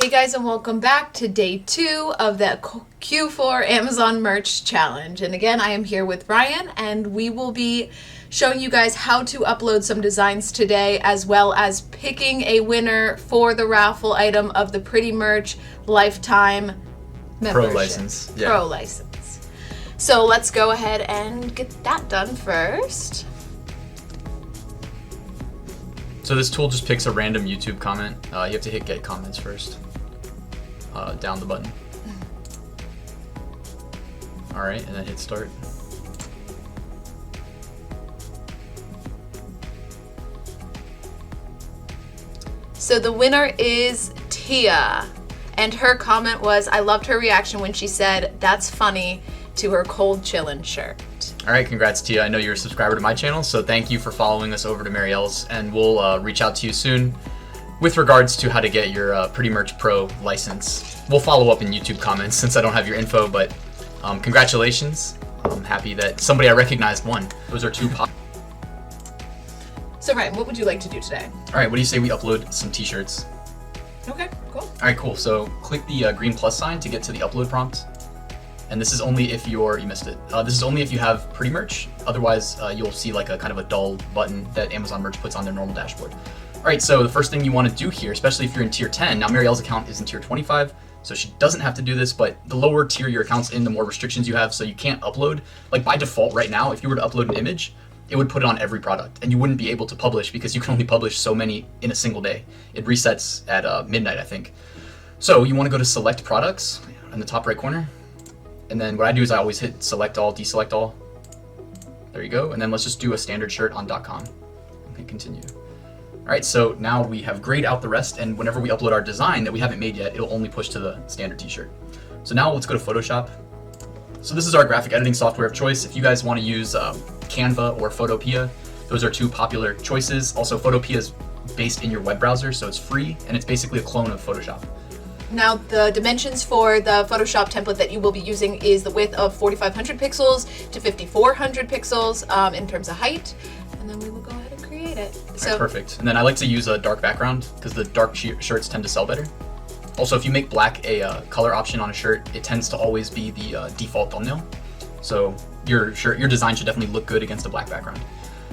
Hey guys, and welcome back to day 2 of the Q4 Amazon Merch Challenge. And again, I am here with Ryan, and we will be showing you guys how to upload some designs today, as well as picking a winner for the raffle item of the Pretty Merch Lifetime Membership. Pro license. Yeah. Pro license. So let's go ahead and get that done first. So this tool just picks a random YouTube comment. You have to hit get comments first. Down the button. All right, and then hit start. So the winner is Tia, and her comment was, I loved her reaction when she said, "That's funny," to her cold chillin' shirt. All right, congrats, Tia. I know you're a subscriber to my channel, so thank you for following us over to Marielle's, and we'll reach out to you soon with regards to how to get your Pretty Merch Pro license. We'll follow up in YouTube comments since I don't have your info, but congratulations. I'm happy that somebody I recognized won. Those are two pop. So Ryan, what would you like to do today? All right, what do you say we upload some t-shirts? Okay, cool. All right, cool. So click the green plus sign to get to the upload prompt. And this is only if you missed it. This is only if you have Pretty Merch. Otherwise, you'll see like a kind of a dull button that Amazon Merch puts on their normal dashboard. All right, so the first thing you want to do here, especially if you're in tier 10, now Marielle's account is in tier 25, so she doesn't have to do this, but the lower tier your account's in, the more restrictions you have, so you can't upload. Like by default right now, if you were to upload an image, it would put it on every product, and you wouldn't be able to publish because you can only publish so many in a single day. It resets at midnight, I think. So you want to go to select products in the top right corner, and then what I do is I always hit select all, deselect all. There you go, and then let's just do a standard shirt on .com and hit continue. All right, so now we have grayed out the rest, and whenever we upload our design that we haven't made yet, it'll only push to the standard t-shirt. So now let's go to Photoshop. So this is our graphic editing software of choice. If you guys want to use Canva or Photopea, those are two popular choices. Also, Photopea is based in your web browser, so it's free, and it's basically a clone of Photoshop. Now the dimensions for the Photoshop template that you will be using is the width of 4,500 pixels to 5,400 pixels in terms of height, and then we will go ahead and create it. So right, perfect. And then I like to use a dark background because the dark shirts tend to sell better. Also, if you make black a color option on a shirt, it tends to always be the default thumbnail. So your design should definitely look good against a black background.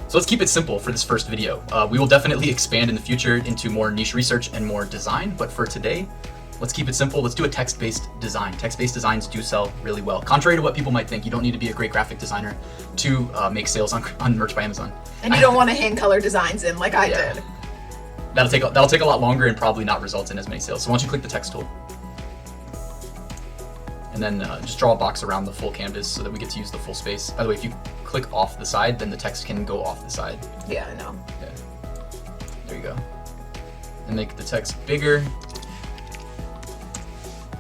So let's keep it simple for this first video. We will definitely expand in the future into more niche research and more design, but for today, let's keep it simple. Let's do a text-based design. Text-based designs do sell really well. Contrary to what people might think, you don't need to be a great graphic designer to make sales on Merch by Amazon. And you don't want to hand color designs in like I did. That'll take a lot longer and probably not result in as many sales. So why don't you click the text tool, and then just draw a box around the full canvas so that we get to use the full space. By the way, if you click off the side, then the text can go off the side. Yeah, I know. Yeah. There you go. And make the text bigger.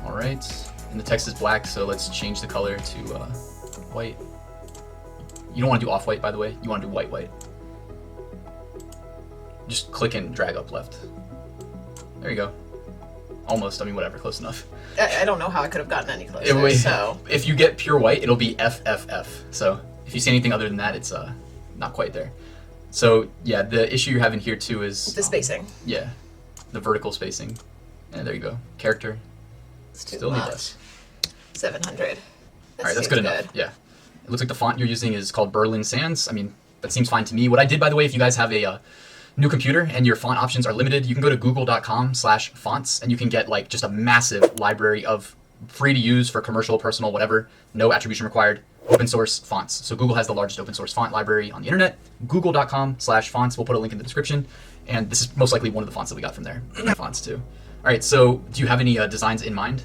All right, and the text is black, so let's change the color to white. You don't want to do off-white, by the way. You want to do white. Just click and drag up left. There you go. Almost, I mean, whatever, close enough. I don't know how I could have gotten any closer, so. If you get pure white, it'll be FFF. So if you see anything other than that, it's not quite there. So yeah, the issue you're having here too is... the spacing. Yeah, the vertical spacing. And there you go. Character. Still need less. 700. All right, that's good enough. Yeah. It looks like the font you're using is called Berlin Sans. I mean, that seems fine to me. What I did, by the way, if you guys have a new computer and your font options are limited, you can go to google.com/fonts and you can get like just a massive library of free to use for commercial, personal, whatever, no attribution required, open source fonts. So Google has the largest open source font library on the internet. Google.com/fonts. We'll put a link in the description. And this is most likely one of the fonts that we got from there. Fonts too. All right, so do you have any designs in mind?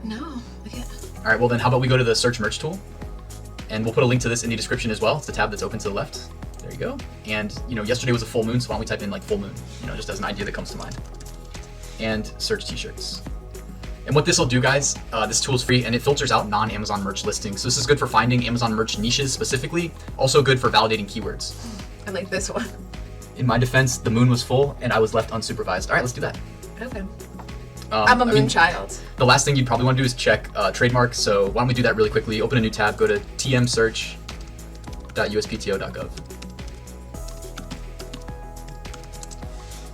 No, I can't. All right, well then how about we go to the search merch tool, and we'll put a link to this in the description as well. It's the tab that's open to the left. There you go. And yesterday was a full moon, so why don't we type in like full moon, just as an idea that comes to mind. And search t-shirts. And what this will do, guys, this tool is free and it filters out non-Amazon merch listings. So this is good for finding Amazon merch niches specifically, also good for validating keywords. I like this one. In my defense, the moon was full and I was left unsupervised. All right, let's do that. Okay. I'm a moon child. The last thing you'd probably want to do is check trademark. So why don't we do that really quickly? Open a new tab, go to tmsearch.uspto.gov.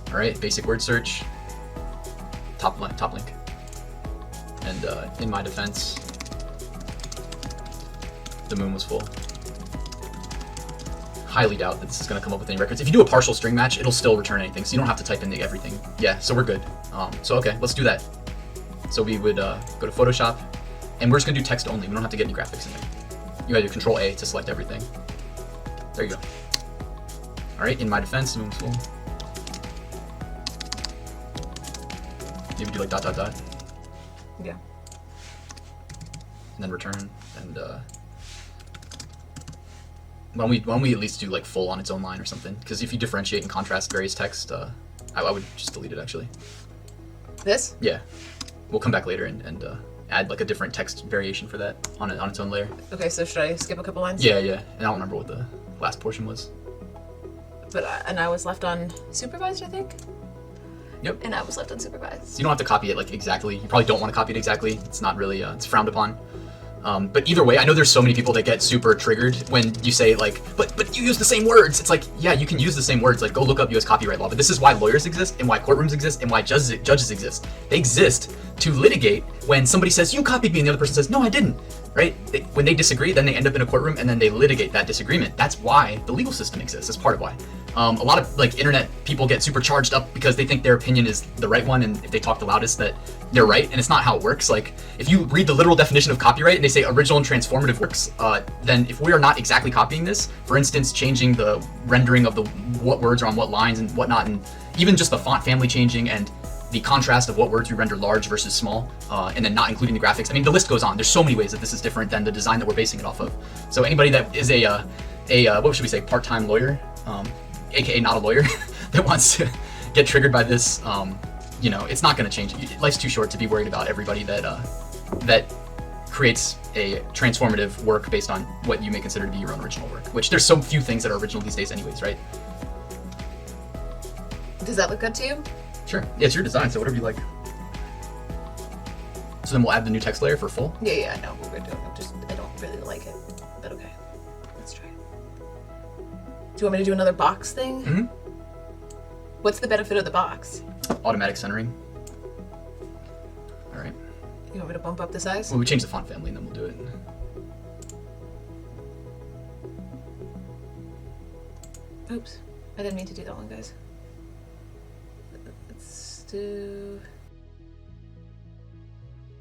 All right, basic word search. top link. And in my defense, the moon was full. Highly doubt that this is going to come up with any records. If you do a partial string match, it'll still return anything, so you don't have to type in everything. Yeah, so we're good. So okay, let's do that. So we would go to Photoshop, and we're just going to do text only. We don't have to get any graphics in there. You gotta do Control A to select everything. There you go. All right, in my defense, the moon was full. Maybe do like ... Yeah. And then return, and why don't we at least do like full on its own line or something? Because if you differentiate and contrast various text, I would just delete it actually. This? Yeah, we'll come back later and add like a different text variation for that on its own layer. Okay, so should I skip a couple lines? Yeah, and I don't remember what the last portion was. But and I was left on supervised, I think. Yep. And I was left unsupervised. So you don't have to copy it like exactly. You probably don't want to copy it exactly. It's not really it's frowned upon. But either way, I know there's so many people that get super triggered when you say like, but you use the same words. It's like, yeah, you can use the same words. Like, go look up U.S. copyright law. But this is why lawyers exist and why courtrooms exist and why judges exist. They exist to litigate when somebody says, you copied me, and the other person says, no, I didn't. Right? When they disagree, then they end up in a courtroom and then they litigate that disagreement. That's why the legal system exists. That's part of why. A lot of like internet people get super charged up because they think their opinion is the right one, and if they talk the loudest that they're right, and it's not how it works. Like if you read the literal definition of copyright and they say original and transformative works, then if we are not exactly copying this, for instance, changing the rendering of what words are on what lines and whatnot, and even just the font family changing and the contrast of what words we render large versus small, and then not including the graphics. I mean, the list goes on. There's so many ways that this is different than the design that we're basing it off of. So anybody that is a what should we say, part-time lawyer, aka not a lawyer, that wants to get triggered by this, you know, it's not going to change. Life's too short to be worried about everybody that creates a transformative work based on what you may consider to be your own original work. Which there's so few things that are original these days, anyways, right? Does that look good to you? Sure. Yeah, it's your design, so whatever you like. So then we'll add the new text layer for full. Yeah, no, we're good. I don't really like it, but okay. Let's try it. Do you want me to do another box thing? Mm-hmm. What's the benefit of the box? Automatic centering. All right. You want me to bump up the size? Well, we change the font family and then we'll do it. Oops. I didn't mean to do that one, guys. Let's do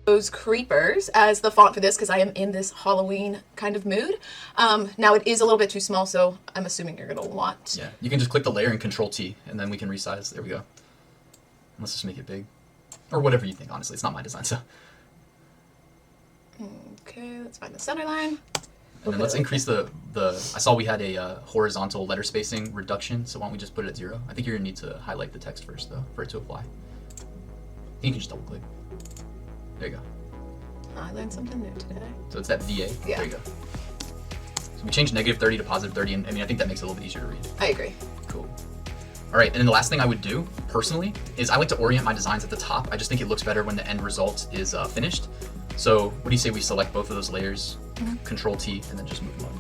those creepers as the font for this because I am in this Halloween kind of mood. Now it is a little bit too small, so I'm assuming you're gonna want. Yeah, you can just click the layer and Control T, and then we can resize. There we go. Let's just make it big, or whatever you think. Honestly, it's not my design, so. Okay, let's find the center line. And then let's increase the. I saw we had a horizontal letter spacing reduction, so why don't we just put it at 0? I think you're gonna need to highlight the text first though for it to apply. You can just double click. There you go. I learned something new today. So it's that VA. Yeah. There you go. So we changed -30 to +30, and I mean I think that makes it a little bit easier to read. I agree. Cool. All right, and then the last thing I would do personally is I like to orient my designs at the top. I just think it looks better when the end result is finished. So what do you say we select both of those layers, Control T, and then just move them up.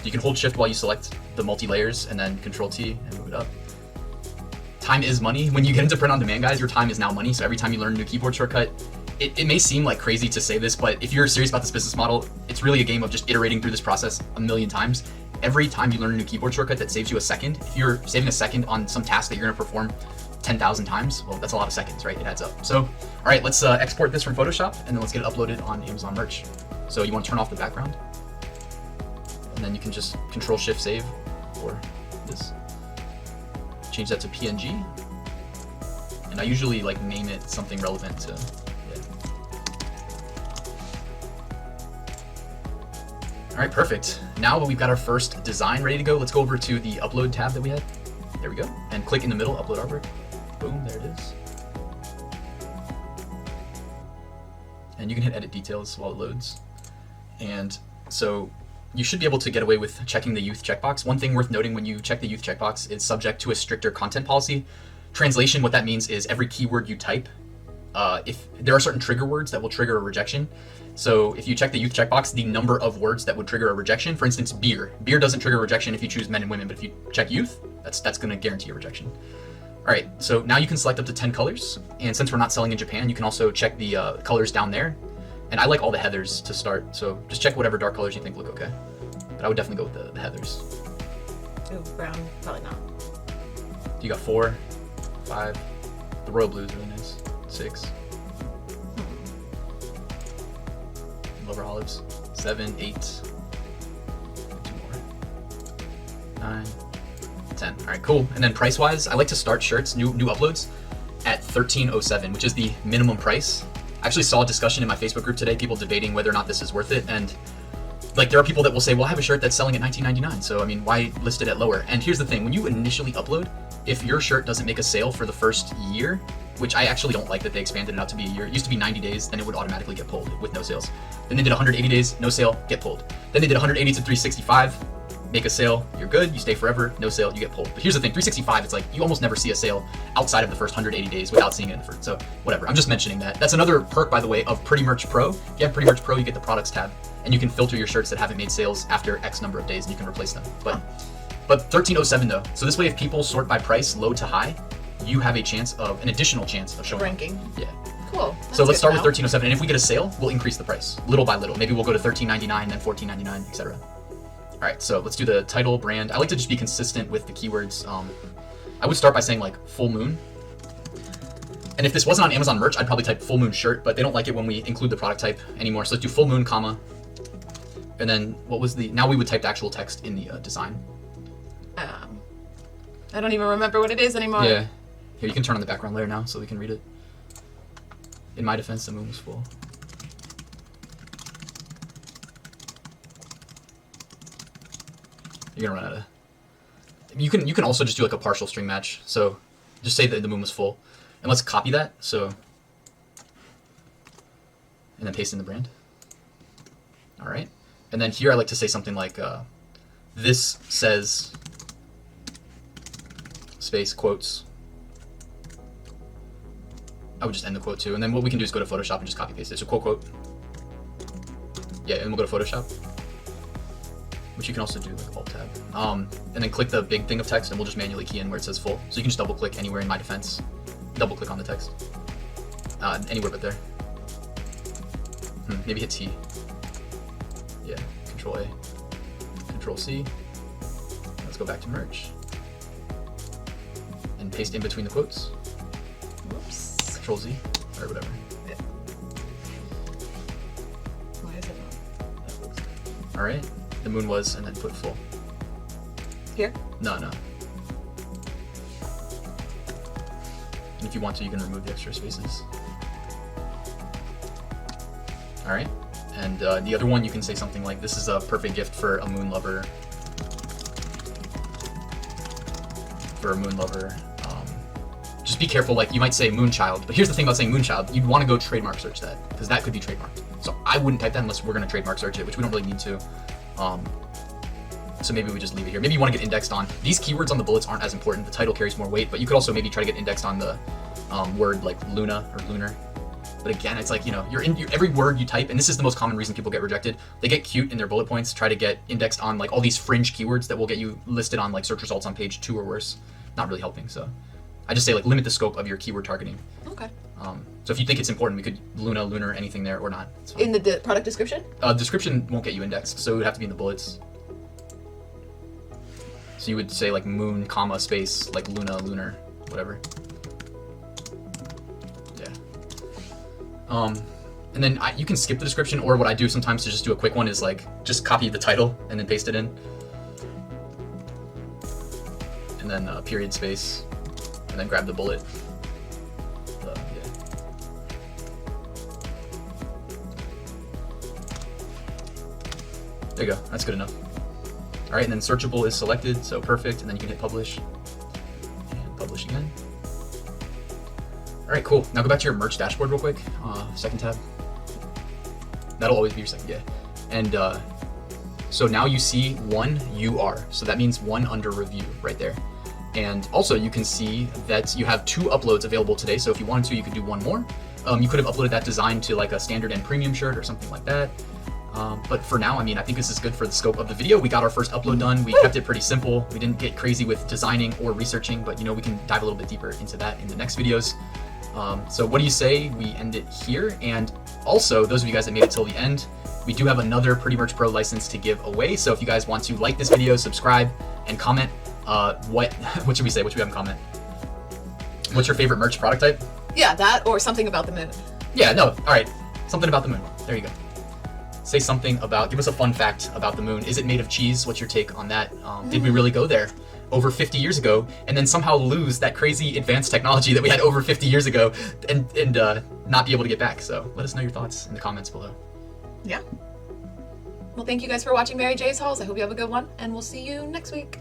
You can hold Shift while you select the multi-layers, and then Control T and move it up. Time is money. When you get into print on demand, guys, your time is now money. So every time you learn a new keyboard shortcut, it may seem like crazy to say this, but if you're serious about this business model, it's really a game of just iterating through this process a million times. Every time you learn a new keyboard shortcut that saves you a second, if you're saving a second on some task that you're gonna perform 10,000 times, well, that's a lot of seconds, right? It adds up. So, all right, let's export this from Photoshop, and then let's get it uploaded on Amazon Merch. So you want to turn off the background, and then you can just Control-Shift save, or this. Change that to PNG, and I usually like name it something relevant to. Yeah. All right, perfect. Now that we've got our first design ready to go, let's go over to the Upload tab that we had. There we go, and click in the middle, Upload Artwork. Boom, there it is. And you can hit Edit Details while it loads. And so you should be able to get away with checking the youth checkbox. One thing worth noting when you check the youth checkbox is subject to a stricter content policy. Translation, what that means is every keyword you type, if there are certain trigger words that will trigger a rejection. So if you check the youth checkbox, the number of words that would trigger a rejection, for instance, beer. Beer doesn't trigger a rejection if you choose men and women, but if you check youth, that's going to guarantee a rejection. All right, so now you can select up to 10 colors, and since we're not selling in Japan, you can also check the colors down there. And I like all the heathers to start, so just check whatever dark colors you think look okay. But I would definitely go with the heathers. Ooh, brown, probably not. You got 4, 5. The royal blue is really nice. 6. Lover olives. 7, 8. 2 more. 9, 10. All right, cool. And then price-wise, I like to start shirts, new uploads, at $13.07, which is the minimum price. I actually saw a discussion in my Facebook group today, people debating whether or not this is worth it, and like there are people that will say, well, I have a shirt that's selling at $19.99, so I mean, why list it at lower? And here's the thing, when you initially upload, if your shirt doesn't make a sale for the first year, which I actually don't like that they expanded it out to be a year. It used to be 90 days, then it would automatically get pulled with no sales. Then they did 180 days, no sale, get pulled. Then they did 180 to 365, make a sale, you're good, you stay forever, no sale, you get pulled. But here's the thing, 365, it's like you almost never see a sale outside of the first 180 days without seeing it in the first. So whatever, I'm just mentioning that. That's another perk, by the way, of Pretty Merch Pro. If you have Pretty Merch Pro, you get the products tab, and you can filter your shirts that haven't made sales after X number of days, and you can replace them. But 1307 though, so this way if people sort by price, low to high, you have an additional chance of showing ranking. up. Yeah. Cool. So let's start with 1307, and if we get a sale, we'll increase the price little by little. Maybe we'll go to 1399, then 1499, etc. All right, so let's do the title, brand. I like to just be consistent with the keywords. I would start by saying like full moon. And if this wasn't on Amazon merch, I'd probably type full moon shirt, but they don't like it when we include the product type anymore. So let's do full moon, comma. And then what was now we would type the actual text in the design. I don't even remember what it is anymore. Yeah. Here, you can turn on the background layer now so we can read it. In my defense, the moon was full. You're gonna run out of. You can also just do like a partial string match. So just say that the moon was full, and let's copy that. So and then paste in the brand. All right, and then here I like to say something like, "This says." Space quotes. I would just end the quote too, and then what we can do is go to Photoshop and just copy paste it. So quote. Yeah, and we'll go to Photoshop, which you can also do like Alt Tab. And then click the big thing of text, and we'll just manually key in where it says full. So you can just double click anywhere in my defense. Double click on the text. Anywhere but there. Maybe hit T. Yeah, Control A, Control C. Let's go back to merch. And paste in between the quotes. Whoops. Control Z, or whatever. Yeah. Why is it not? All right, the moon was, and then put full. Here? No. And if you want to, you can remove the extra spaces. All right, and the other one, you can say something like, "This is a perfect gift for a moon lover." Just be careful, like you might say Moonchild, but here's the thing about saying Moonchild, you'd want to go trademark search that, because that could be trademarked. So I wouldn't type that unless we're going to trademark search it, which we don't really need to. So maybe we just leave it here. Maybe you want to get indexed on. These keywords on the bullets aren't as important, the title carries more weight, but you could also maybe try to get indexed on the word like Luna or lunar. But again, it's like, you're in every word you type, and this is the most common reason people get rejected. They get cute in their bullet points, try to get indexed on like all these fringe keywords that will get you listed on like search results on page 2 or worse. Not really helping, so I just say like limit the scope of your keyword targeting. Okay. So if you think it's important, we could Luna, lunar, anything there or not. In the product description? Description won't get you indexed, so it would have to be in the bullets. So you would say like moon, comma, space, like Luna, lunar, whatever. Yeah. And then you can skip the description, or what I do sometimes to just do a quick one is like just copy the title and then paste it in. And then period, space, and then grab the bullet. Yeah. There you go, that's good enough. All right, and then searchable is selected, so perfect, and then you can hit publish, and publish again. All right, cool. Now go back to your merch dashboard real quick, second tab. That'll always be your second, yeah. And so now you see one UR, so that means one under review right there. And also you can see that you have 2 uploads available today, so if you wanted to, you could do one more. You could have uploaded that design to like a standard and premium shirt or something like that. But for now, I mean, I think this is good for the scope of the video. We got our first upload done. We kept it pretty simple. We didn't get crazy with designing or researching, but we can dive a little bit deeper into that in the next videos. So what do you say we end it here? And also, those of you guys that made it till the end, we do have another Pretty Merch Pro license to give away. So if you guys want to like this video, subscribe, and comment, what should we say? What should we have in comment? What's your favorite merch product type? Yeah, that or something about the moon. Yeah, no, all right. Something about the moon. There you go. Say something about, give us a fun fact about the moon. Is it made of cheese? What's your take on that? Did we really go there over 50 years ago and then somehow lose that crazy advanced technology that we had over 50 years ago and not be able to get back? So let us know your thoughts in the comments below. Yeah. Well, thank you guys for watching Mary J's Hauls. I hope you have a good one, and we'll see you next week.